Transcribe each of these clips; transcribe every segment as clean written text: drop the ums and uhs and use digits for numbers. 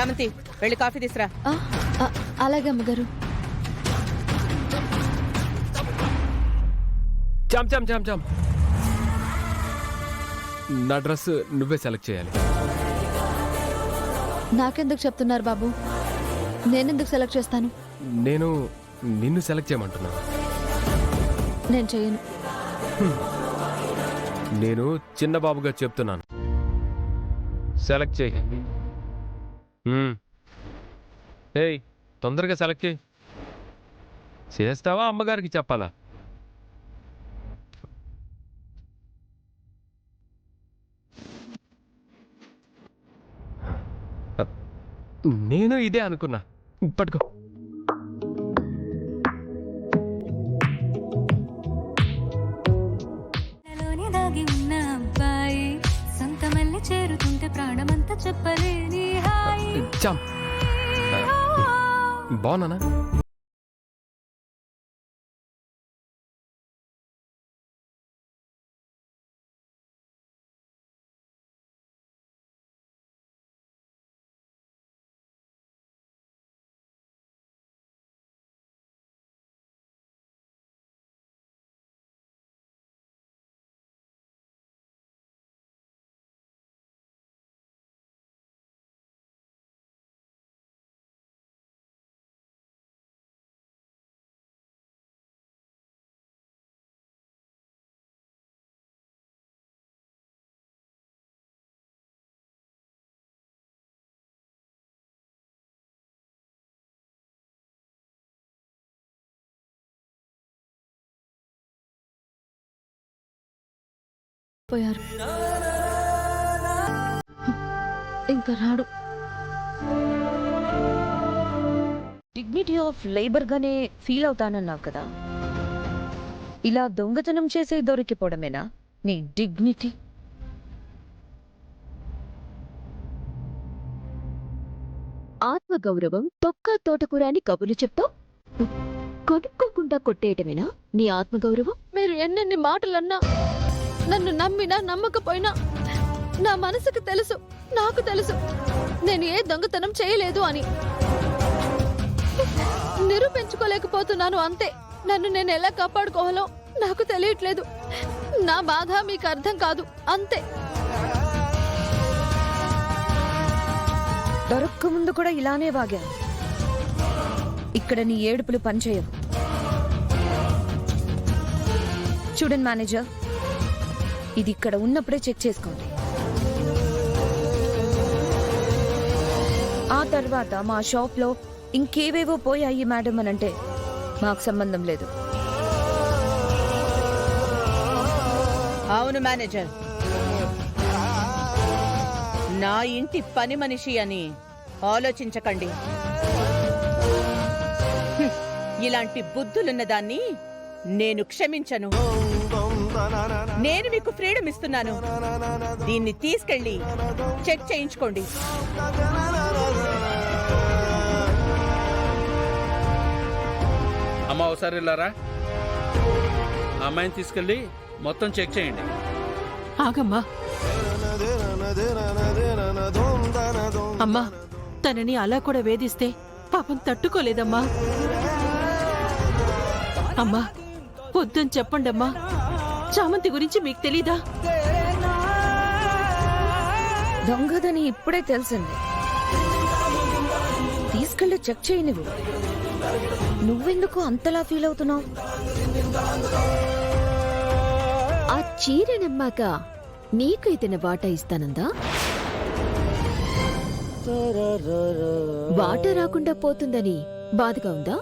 చామంతి, వెళ్ళి కాఫీ తీసురా. అలాగే అమ్మగారు. చామ్ చామ్ చామ్ చామ్, నా డ్రెస్ నువ్వే సెలెక్ట్ చేయాలి. నాకెందుకు చెప్తున్నారు బాబు? నేనెందుకు సెలెక్ట్ చేస్తాను? నేను నిన్ను సెలెక్ట్ చేయమంటున్నాను. నేను చేయను. నేను చిన్న బాబుగా చెప్తున్నాను, సెలెక్ట్ చేయి. ఏయ్, తొందరగా సెలెక్ట్ చేయి. చేస్తావా అమ్మగారికి చెప్పాలా? నేను ఇదే అనుకున్నా. పట్టుకో. దాగి ఉన్న అబ్బాయి సొంతమల్లి చేరుతుంటే ప్రాణమంతా చెప్పలేని హాయి. చామ్, బాగున్నానా? పోయారు, ఇంకా రాడు. డిగ్నిటీ ఆఫ్ లేబర్ గానే ఫీల్ అవుతానన్నావు కదా, ఇలా దొంగతనం చేసే దొరికిపోవడమేనా నీ డిగ్నిటీ? ఆత్మగౌరవం తొక్క తోటకూర అని కబుర్లు చెప్తావు, కొనుక్కోకుండా కొట్టేయటమేనా నీ ఆత్మగౌరవం? మీరు ఎన్నెన్ని మాటలన్నా, నన్ను నమ్మినా నమ్మకపోయినా, నా మనసుకు తెలుసు, నాకు తెలుసు నేను ఏ దొంగతనం చేయలేదు అని. నిరూపించుకోలేకపోతున్నాను అంతే. నన్ను నేను ఎలా కాపాడుకోవాలో నాకు తెలియట్లేదు. నా బాధ మీకు అర్థం కాదు అంతే. దొరక్క ముందు కూడా ఇలానే వాగా. ఇక్కడ నీ ఏడుపులు పనిచేయవు. చూడండి మేనేజర్, ఇది ఇక్కడ ఉన్నప్పుడే చెక్ చేసుకోండి. ఆ తర్వాత మా షాప్లో ఇంకేవేవో పోయాయి మేడం అనంటే మాకు సంబంధం లేదు. అవును మేనేజర్, నా ఇంటి పని మనిషి అని ఆలోచించకండి. ఇలాంటి బుద్ధులున్న దాన్ని నేను క్షమించను. నేను మీకు ఫ్రీడమ్ ఇస్తున్నాను. దీన్ని తీసుకెళ్ళి చెక్ చేయించుకోండి. అమ్మ ఒకసారి వెళ్ళారా? అమ్మాయిని తీసుకెళ్ళి మొత్తం చెక్ చేయండి. ఆగమ్మా. అమ్మా, తనని అలా కూడా వేధిస్తే పాపం తట్టుకోలేదమ్మా. అమ్మా, వద్దని చెప్పండమ్మా. చామంతి గురించి మీకు తెలీదా? దొంగదని ఇప్పుడే తెలిసింది. తీసుకెళ్ళి చెక్ చేయి. నువ్వెందుకు అంతలా ఫీల్ అవుతున్నావు? ఆ చీర నమ్మాక నీకు ఇతని వాటా ఇస్తానందా? వాటా రాకుండా పోతుందని బాధగా ఉందా?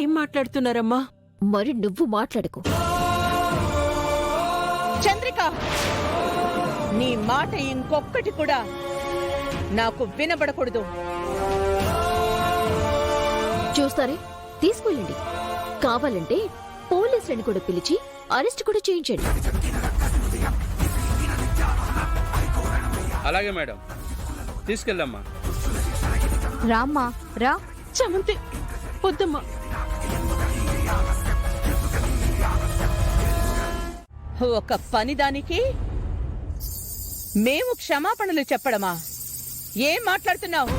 ఏం మాట్లాడుతున్నారమ్మా? మరి నువ్వు మాట్లాడుకో. చంద్రిక, నీ మాట ఇంకొక్కటి కూడా నాకు వినబడకూడదు. చూస్తారే, తీసుకెళ్ళండి. కావాలంటే పోలీసులను కూడా పిలిచి అరెస్ట్ కూడా చేయించండి. అలాగే మేడం, తీసుకెళ్ళమ్మా. రామ్మా రా. చామంతి, వద్దమ్మా. ఒక పనిదానికి మేము క్షమాపణలు చెప్పడమా? ఏం మాట్లాడుతున్నావు?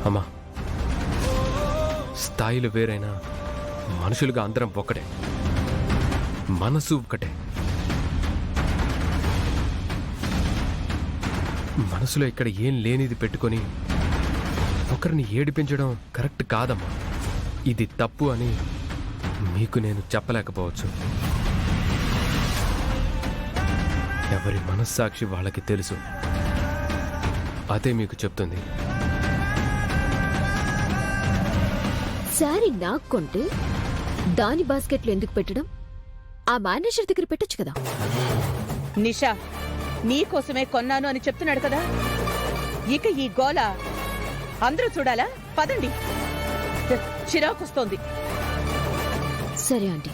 అమ్మా, స్థాయిలు వేరైనా మనుషులుగా అందరం ఒక్కటే, మనసు ఒక్కటే. మనసులో ఇక్కడ ఏం లేనిది పెట్టుకొని ఒకరిని ఏడిపించడం కరెక్ట్ కాదమ్మా. ఇది తప్పు అని మీకు నేను చెప్పలేకపోవచ్చు. ఎవరి మనస్సాక్షి వాళ్ళకి తెలుసు. అదే మీకు చెప్తుంది. శారీ నాకు కొంటే దాని బాస్కెట్లో ఎందుకు పెట్టడం? ఆ మేనేజర్ దగ్గర పెట్టొచ్చు కదా. నిషా నీకోసమే కొన్నాను అని చెప్తున్నాడు కదా, ఇక ఈ గోల అందరూ చూడాలా? పదండి, చిరాకొస్తోంది. సరే ఆంటీ.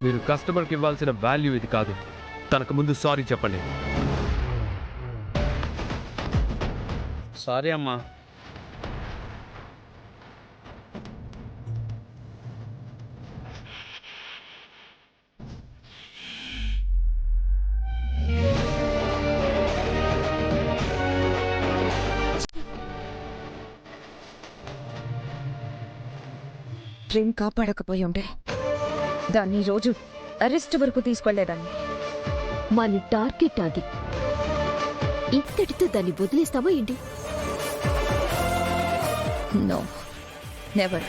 మీరు కస్టమర్కి ఇవ్వాల్సిన వాల్యూ ఇది కాదు. తనకు ముందు సారీ చెప్పండి. సారీ అమ్మా. ప్రేమ్ కాపాడకపోయి ఉంటే దాన్ని ఈ రోజు అరెస్ట్ వరకు తీసుకెళ్లేదాన్ని. మన టార్గెట్ అది. ఇక్కడితో దాన్ని వదిలేస్తామా ఏంటి? No, never.